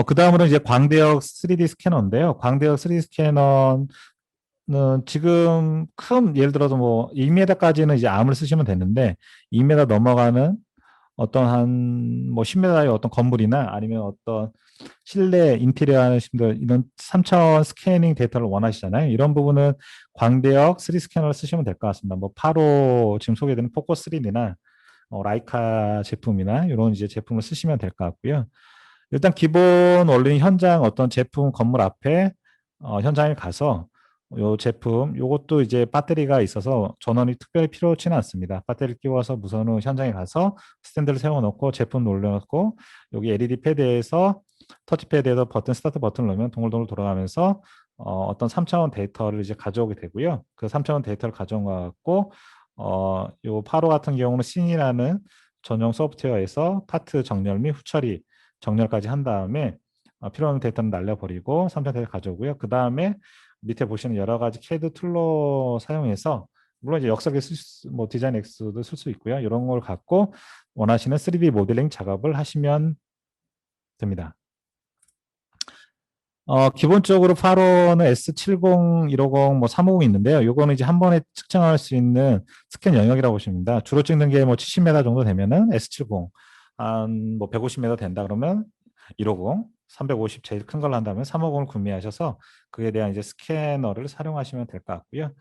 S1: 그 다음으로 이제 광대역 3D 스캐너인데요. 광대역 3D 스캐너는 지금 큰 예를 들어서 뭐 2m까지는 이제 암을 쓰시면 되는데 2m 넘어가는 어떤 한 뭐 10m의 어떤 건물이나 아니면 어떤 실내 인테리어 하시는 이런 3차원 스캐닝 데이터를 원하시잖아요. 이런 부분은 광대역 3D 스캐너를 쓰시면 될 것 같습니다. 뭐 8호 지금 소개되는 포커 3D나 라이카 제품이나 이런 이제 제품을 쓰시면 될 것 같고요. 일단 기본 원리는 현장 어떤 제품 건물 앞에 현장에 가서 요 제품 요것도 이제 배터리가 있어서 전원이 특별히 필요치는 않습니다. 배터리 끼워서 무선 후 현장에 가서 스탠드를 세워놓고 제품 올려놓고 여기 LED 패드에서 터치패드에서 버튼 스타트 버튼을 누르면 동글동글 돌아가면서 어떤 3차원 데이터를 이제 가져오게 되고요. 그 3차원 데이터를 가져온 것 같고 요 파로 같은 경우는 씬이라는 전용 소프트웨어에서 파트 정렬 및 후처리 정렬까지 한 다음에 필요한 데이터는 날려버리고 3차원 데이터 가져오고요. 그 다음에 밑에 보시는 여러 가지 CAD 툴로 사용해서 물론 이제 역석에 뭐 디자인 X도 쓸 수 있고요. 이런 걸 갖고 원하시는 3D 모델링 작업을 하시면 됩니다. 기본적으로 파로는 S70, 150, 뭐 350 있는데요. 요거는 이제 한 번에 측정할 수 있는 스캔 영역이라고 보시면 됩니다. 주로 찍는 게 뭐 70m 정도 되면은 S70, 한 뭐 150m 된다 그러면 150, 350 제일 큰 걸 한다면 350을 구매하셔서 그에 대한 이제 스캐너를 활용하시면 될 것 같고요.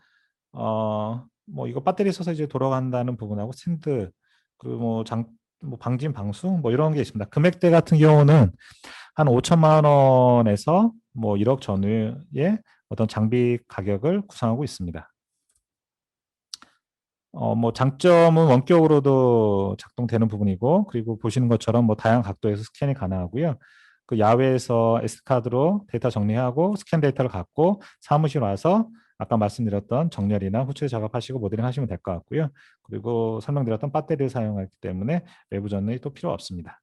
S1: 뭐 이거 배터리 써서 이제 돌아간다는 부분하고 스탠드 그리고 뭐 방진 방수 뭐 이런 게 있습니다. 금액대 같은 경우는 한 5천만 원에서 뭐 1억 전후의 어떤 장비 가격을 구상하고 있습니다. 뭐 장점은 원격으로도 작동되는 부분이고 그리고 보시는 것처럼 뭐 다양한 각도에서 스캔이 가능하고요. 그 야외에서 S카드로 데이터 정리하고 스캔 데이터를 갖고 사무실 와서 아까 말씀드렸던 정렬이나 후추 작업하시고 모델링 하시면 될 것 같고요. 그리고 설명드렸던 배터리를 사용하기 때문에 외부 전원이 또 필요 없습니다.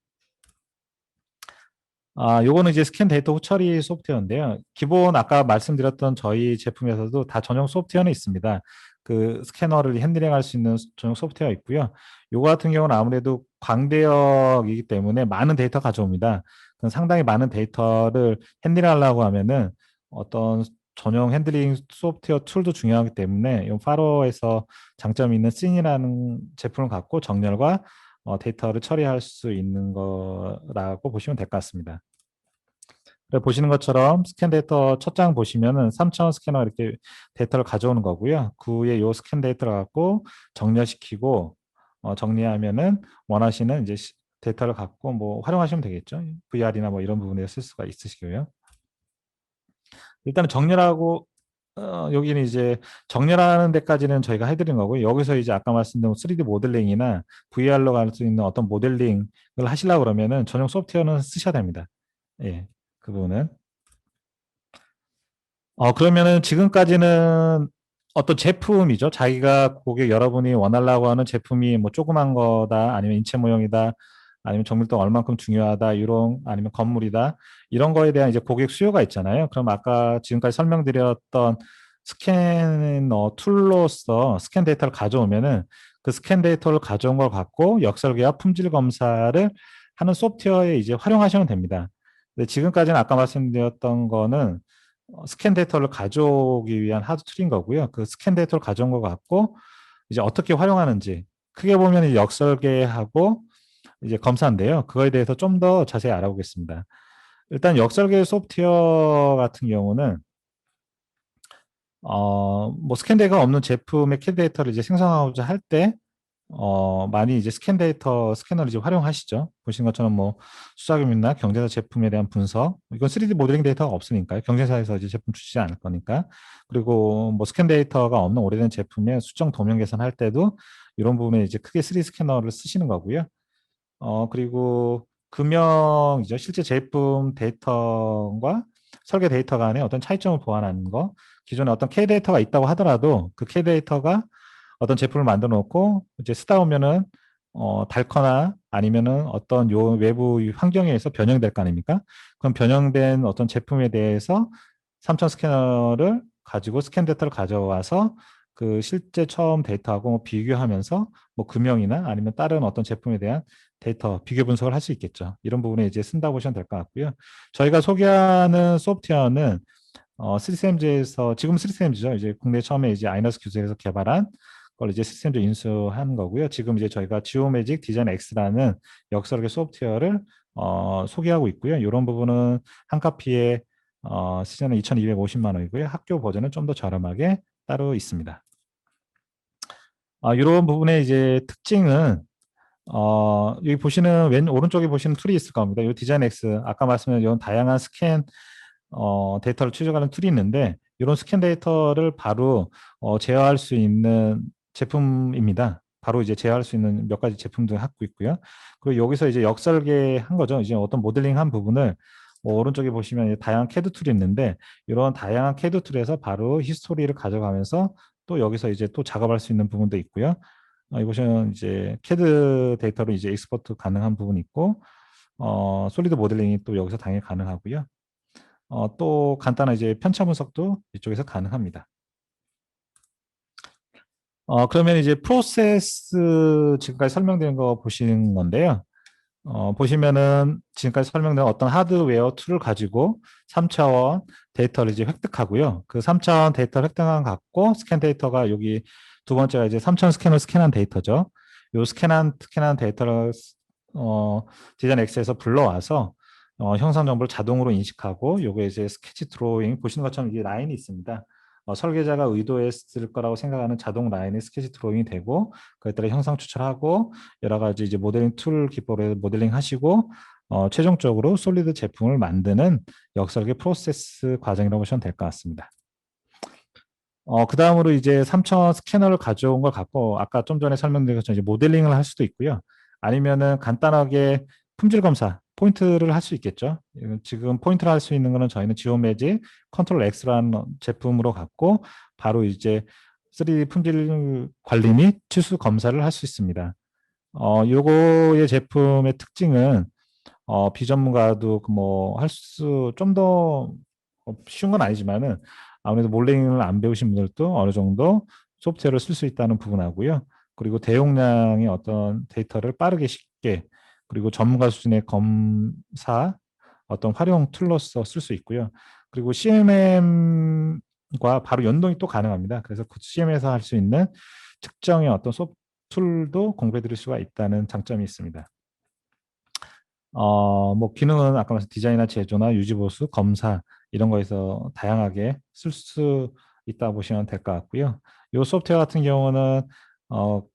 S1: 요거는 이제 스캔 데이터 후처리 소프트웨어인데요. 기본 아까 말씀드렸던 저희 제품에서도 다 전용 소프트웨어는 있습니다. 그 스캐너를 핸들링할 수 있는 전용 소프트웨어 있고요. 요거 같은 경우는 아무래도 광대역이기 때문에 많은 데이터 가져옵니다. 상당히 많은 데이터를 핸들하려고 하면은 어떤 전용 핸들링 소프트웨어 툴도 중요하기 때문에 이 파로에서 장점이 있는 씬이라는 제품을 갖고 정렬과 데이터를 처리할 수 있는 거라고 보시면 될 것 같습니다. 보시는 것처럼 스캔 데이터 첫 장 보시면은 3차원 스캐너 이렇게 데이터를 가져오는 거고요. 그 후에 요 스캔 데이터를 갖고 정렬시키고 정리하면은 원하시는 이제 데이터를 갖고 뭐 활용하시면 되겠죠. VR이나 뭐 이런 부분에 쓸 수가 있으시고요. 일단은 정렬하고 여기는 이제 정렬하는 데까지는 저희가 해드린 거고요. 여기서 이제 아까 말씀드린 3D 모델링이나 VR로 갈 수 있는 어떤 모델링을 하시려고 그러면은 전용 소프트웨어는 쓰셔야 됩니다. 예, 그 부분은. 그러면은 지금까지는 어떤 제품이죠. 자기가 고객 여러분이 원하려고 하는 제품이 뭐 조그만 거다, 아니면 인체 모형이다, 아니면 정밀도가 얼만큼 중요하다, 이런, 아니면 건물이다, 이런 거에 대한 이제 고객 수요가 있잖아요. 그럼 아까 지금까지 설명드렸던 스캐너 툴로서 스캔 데이터를 가져오면은 그 스캔 데이터를 가져온 걸 갖고 역설계와 품질 검사를 하는 소프트웨어에 이제 활용하시면 됩니다. 근데 지금까지는 아까 말씀드렸던 거는 스캔 데이터를 가져오기 위한 하드 툴인 거고요. 그 스캔 데이터를 가져온 것 같고 이제 어떻게 활용하는지 크게 보면 이제 역설계하고 이제 검사인데요. 그거에 대해서 좀 더 자세히 알아보겠습니다. 일단 역설계 소프트웨어 같은 경우는 뭐 스캔 데이터가 없는 제품의 캐드 데이터를 이제 생성하고자 할 때 많이 이제 스캔 데이터 스캐너를 이제 활용하시죠. 보시는 것처럼 뭐 수작업이나 경쟁사 제품에 대한 분석, 이건 3D 모델링 데이터가 없으니까요. 경쟁사에서 이제 제품 출시지 않을 거니까. 그리고 뭐 스캔 데이터가 없는 오래된 제품의 수정 도면 계산할 때도 이런 부분에 이제 크게 3D 스캐너를 쓰시는 거고요. 그리고 금형이죠. 실제 제품 데이터와 설계 데이터 간의 어떤 차이점을 보완하는 거. 기존에 어떤 K 데이터가 있다고 하더라도 그 K 데이터가 어떤 제품을 만들어 놓고 이제 쓰다 보면은 닳거나 아니면은 어떤 요 외부 환경에 의해서 변형될 거 아닙니까? 그럼 변형된 어떤 제품에 대해서 3천 스캐너를 가지고 스캔 데이터를 가져와서 그 실제 처음 데이터하고 뭐 비교하면서 뭐 금형이나 아니면 다른 어떤 제품에 대한 데이터 비교 분석을 할 수 있겠죠. 이런 부분에 이제 쓴다고 보시면 될 것 같고요. 저희가 소개하는 소프트웨어는 3CMG에서 지금 3CMG죠. 이제 국내 처음에 이제 아이너스 기술에서 개발한 걸 이제 시스템도 인수한 거고요. 지금 이제 저희가 지오매직 디자인 X라는 역설계 소프트웨어를 소개하고 있고요. 이런 부분은 한 카피에 시세는 2,250만 원이고요. 학교 버전은 좀 더 저렴하게 따로 있습니다. 이런 부분의 이제 특징은 여기 보시는 왼 오른쪽에 보시는 툴이 있을 겁니다. 이 디자인 X 아까 말씀드린 이런 다양한 스캔 데이터를 추적하는 툴이 있는데 이런 스캔 데이터를 바로 제어할 수 있는 제품입니다. 바로 이제 제어할 수 있는 몇 가지 제품들 갖고 있고요. 그리고 여기서 이제 역설계 한 거죠. 이제 어떤 모델링 한 부분을 뭐 오른쪽에 보시면 다양한 CAD 툴이 있는데 이런 다양한 CAD 툴에서 바로 히스토리를 가져가면서 또 여기서 이제 또 작업할 수 있는 부분도 있고요. 이곳은 이제 CAD 데이터로 이제 익스포트 가능한 부분이 있고, 솔리드 모델링이 또 여기서 당연히 가능하고요. 또 간단한 이제 편차 분석도 이쪽에서 가능합니다. 그러면 이제 프로세스 지금까지 설명드린 거 보시는 건데요. 보시면은 지금까지 설명드린 어떤 하드웨어 툴을 가지고 3차원 데이터를 이제 획득하고요. 그 3차원 데이터를 획득한 거 갖고 스캔 데이터가 여기 두 번째가 이제 3차원 스캐너를 스캔한 데이터죠. 요 스캔한 데이터를 어, 디자인 X에서 불러와서 형상 정보를 자동으로 인식하고 요게 이제 스케치 드로잉 보시는 것처럼 이게 라인이 있습니다. 설계자가 의도했을 거라고 생각하는 자동 라인이 스케치 드로잉이 되고 그에 따라 형상 추출하고 여러 가지 이제 모델링 툴 기법으로 모델링 하시고 최종적으로 솔리드 제품을 만드는 역설계 프로세스 과정이라고 보시면 될 것 같습니다. 그 다음으로 이제 3차원 스캐너를 가져온 걸 갖고 아까 좀 전에 설명드린 것처럼 이제 모델링을 할 수도 있고요. 아니면은 간단하게 품질 검사, 포인트를 할 수 있겠죠. 지금 포인트를 할 수 있는 거는 저희는 지오매직 컨트롤 X라는 제품으로 갖고 바로 이제 3D 품질 관리 및 치수 검사를 할 수 있습니다. 요거의 제품의 특징은 비전문가도 뭐 할 수 좀 더 쉬운 건 아니지만은 아무래도 몰랭을 안 배우신 분들도 어느 정도 소프트웨어를 쓸 수 있다는 부분하고요. 그리고 대용량의 어떤 데이터를 빠르게 쉽게 그리고 전문가 수준의 검사 어떤 활용 툴로서 쓸 수 있고요. 그리고 CMM과 바로 연동이 또 가능합니다. 그래서 그 CM에서 할 수 있는 특정의 어떤 소프트 툴도 공부해 드릴 수가 있다는 장점이 있습니다. 뭐 기능은 아까 말씀 디자인이나 제조나 유지보수, 검사 이런 거에서 다양하게 쓸 수 있다 보시면 될 것 같고요. 이 소프트웨어 같은 경우는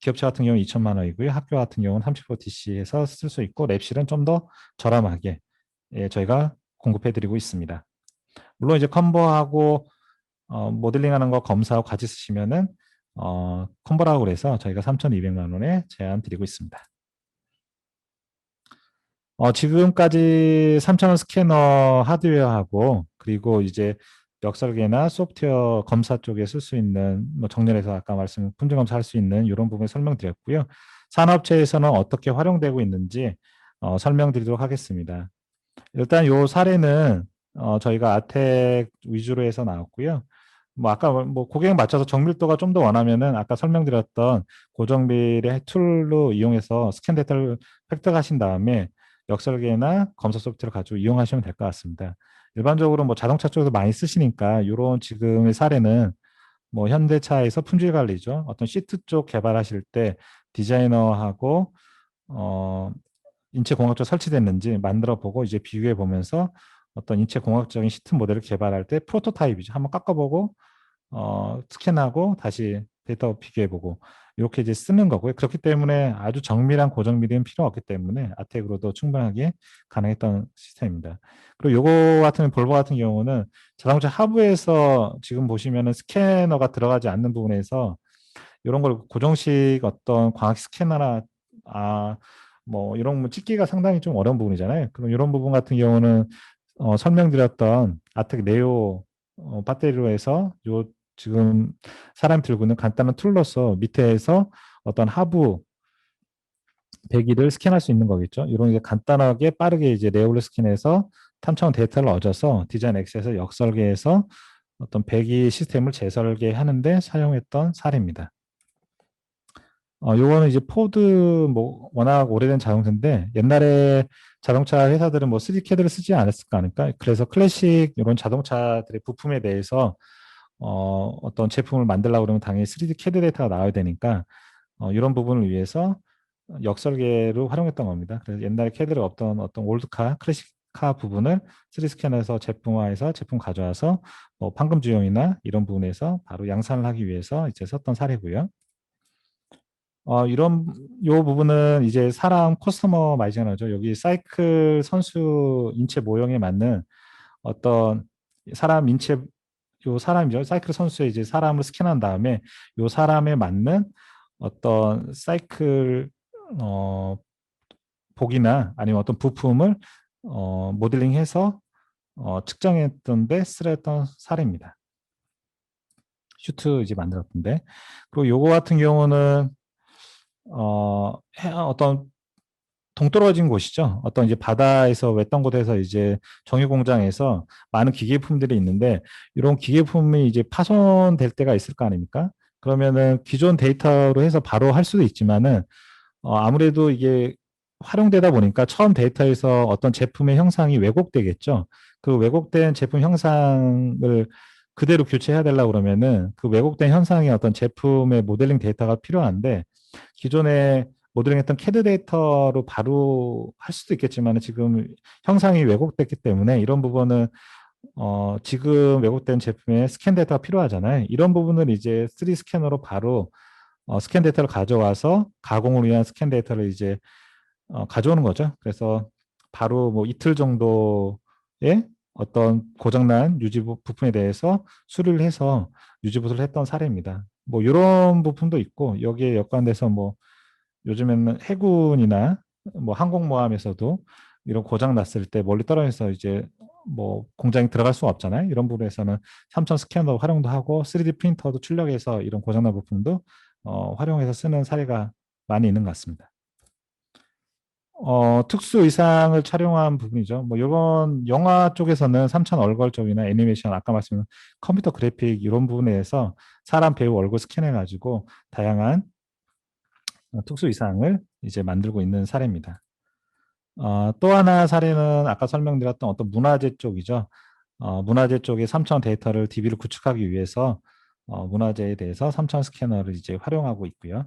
S1: 기업체 같은 경우는 2천만 원이고요. 학교 같은 경우는 30%DC에서 쓸 수 있고 랩실은 좀 더 저렴하게 저희가 공급해 드리고 있습니다. 물론 이제 컴보하고 모델링하는 거 검사하고 같이 쓰시면은 컴보라고 그래서 저희가 3,200만 원에 제한 드리고 있습니다. 지금까지 3차원 스캐너 하드웨어하고 그리고 이제 역설계나 소프트웨어 검사 쪽에 쓸 수 있는 뭐 정렬해서 아까 말씀 품질 검사할 수 있는 이런 부분 설명드렸고요. 산업체에서는 어떻게 활용되고 있는지 설명드리도록 하겠습니다. 일단 요 사례는 저희가 아텍 위주로 해서 나왔고요. 뭐 아까 뭐 고객에 맞춰서 정밀도가 좀 더 원하면은 아까 설명드렸던 고정밀의 툴로 이용해서 스캔 데이터를 획득하신 다음에 역설계나 검사 소프트를 가지고 이용하시면 될 것 같습니다. 일반적으로 뭐 자동차 쪽에서 많이 쓰시니까 이런 지금의 사례는 뭐 현대차에서 품질 관리죠. 어떤 시트 쪽 개발하실 때 디자이너하고 어 인체 공학적 설치됐는지 만들어 보고 이제 비교해 보면서 어떤 인체 공학적인 시트 모델을 개발할 때 프로토타입이죠. 한번 깎아보고 스캔하고 다시 데이터 비교해보고 이렇게 이제 쓰는 거고요. 그렇기 때문에 아주 정밀한 고정밀은 필요 없기 때문에 아텍으로도 충분하게 가능했던 시스템입니다. 그리고 요거 같은 볼보 같은 경우는 자동차 하부에서 지금 보시면은 스캐너가 들어가지 않는 부분에서 이런 걸 고정식 어떤 광학 스캐너나 뭐 이런 뭐 찍기가 상당히 좀 어려운 부분이잖아요. 그럼 이런 부분 같은 경우는 설명드렸던 아텍 네오 배터리로 해서 요 지금 사람이 들고 있는 간단한 툴로서 밑에서 어떤 하부 배기를 스캔할 수 있는 거겠죠. 이런 게 간단하게 빠르게 이제 레이블 스캔해서 탐차원 데이터를 얻어서 디자인 X에서 역설계해서 어떤 배기 시스템을 재설계하는데 사용했던 사례입니다. 요거는 이제 포드 뭐 워낙 오래된 자동차인데 옛날에 자동차 회사들은 뭐 3D 캐드를 쓰지 않았을까 하니까 그래서 클래식 이런 자동차들의 부품에 대해서 어떤 제품을 만들려고 그러면 당연히 3D 캐드 데이터가 나와야 되니까 이런 부분을 위해서 역설계로 활용했던 겁니다. 그래서 옛날에 캐드를 없던 어떤 올드카, 클래식카 부분을 3D 스캐너에서 제품화해서 제품 가져와서 뭐 판금주용이나 이런 부분에서 바로 양산을 하기 위해서 이제 썼던 사례고요. 이런 요 부분은 이제 사람 커스터마이징하죠. 여기 사이클 선수 인체 모형에 맞는 어떤 사람 인체 요 사람이죠. 사이클 선수의 이제 사람을 스캔한 다음에 요 사람에 맞는 어떤 사이클 복이나 아니면 어떤 부품을 모델링해서 측정했던데 쓰였던 사례입니다. 슈트 이제 만들었던데. 그리고 요거 같은 경우는 어떤 동떨어진 곳이죠. 어떤 이제 바다에서 외딴 곳에서 이제 정유 공장에서 많은 기계품들이 있는데 이런 기계품이 이제 파손될 때가 있을 거 아닙니까? 그러면은 기존 데이터로 해서 바로 할 수도 있지만은 아무래도 이게 활용되다 보니까 처음 데이터에서 어떤 제품의 형상이 왜곡되겠죠. 그 왜곡된 제품 형상을 그대로 교체해야 되려고 그러면은 그 왜곡된 현상의 어떤 제품의 모델링 데이터가 필요한데 기존에 모델링했던 캐드 데이터로 바로 할 수도 있겠지만 지금 형상이 왜곡됐기 때문에 이런 부분은 지금 왜곡된 제품의 스캔 데이터가 필요하잖아요. 이런 부분을 이제 3D 스캐너로 바로 스캔 데이터를 가져와서 가공을 위한 스캔 데이터를 이제 가져오는 거죠. 그래서 바로 뭐 이틀 정도의 어떤 고장난 유지 부품에 대해서 수리를 해서 유지 보수를 했던 사례입니다. 뭐 이런 부품도 있고 여기에 연관돼서 뭐 요즘에는 해군이나 뭐 항공모함에서도 이런 고장 났을 때 멀리 떨어져서 이제 뭐 공장에 들어갈 수가 없잖아요. 이런 부분에서는 삼천 스캐너 활용도 하고 3D 프린터도 출력해서 이런 고장난 부품도 활용해서 쓰는 사례가 많이 있는 것 같습니다. 특수 의상을 촬영한 부분이죠. 뭐 이런 영화 쪽에서는 삼천 얼굴 쪽이나 애니메이션 아까 말씀드린 컴퓨터 그래픽 이런 부분에서 사람 배우 얼굴 스캔해 가지고 다양한 특수 의상을 이제 만들고 있는 사례입니다. 또 하나 사례는 아까 설명드렸던 어떤 문화재 쪽이죠. 문화재 쪽에 삼천 데이터를 DB를 구축하기 위해서 문화재에 대해서 삼천 스캐너를 이제 활용하고 있고요.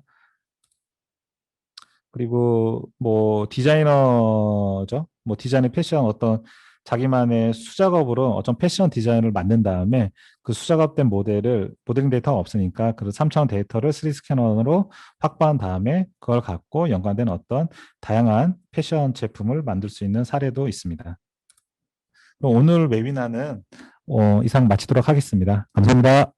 S1: 그리고 뭐 디자이너죠. 뭐 디자인의 패션 어떤 자기만의 수작업으로 어떤 패션 디자인을 만든 다음에 그 수작업된 모델을 모델링 데이터가 없으니까 그 3차원 데이터를 3D 스캐너로 확보한 다음에 그걸 갖고 연관된 어떤 다양한 패션 제품을 만들 수 있는 사례도 있습니다. 오늘 웨비나는 이상 마치도록 하겠습니다. 감사합니다.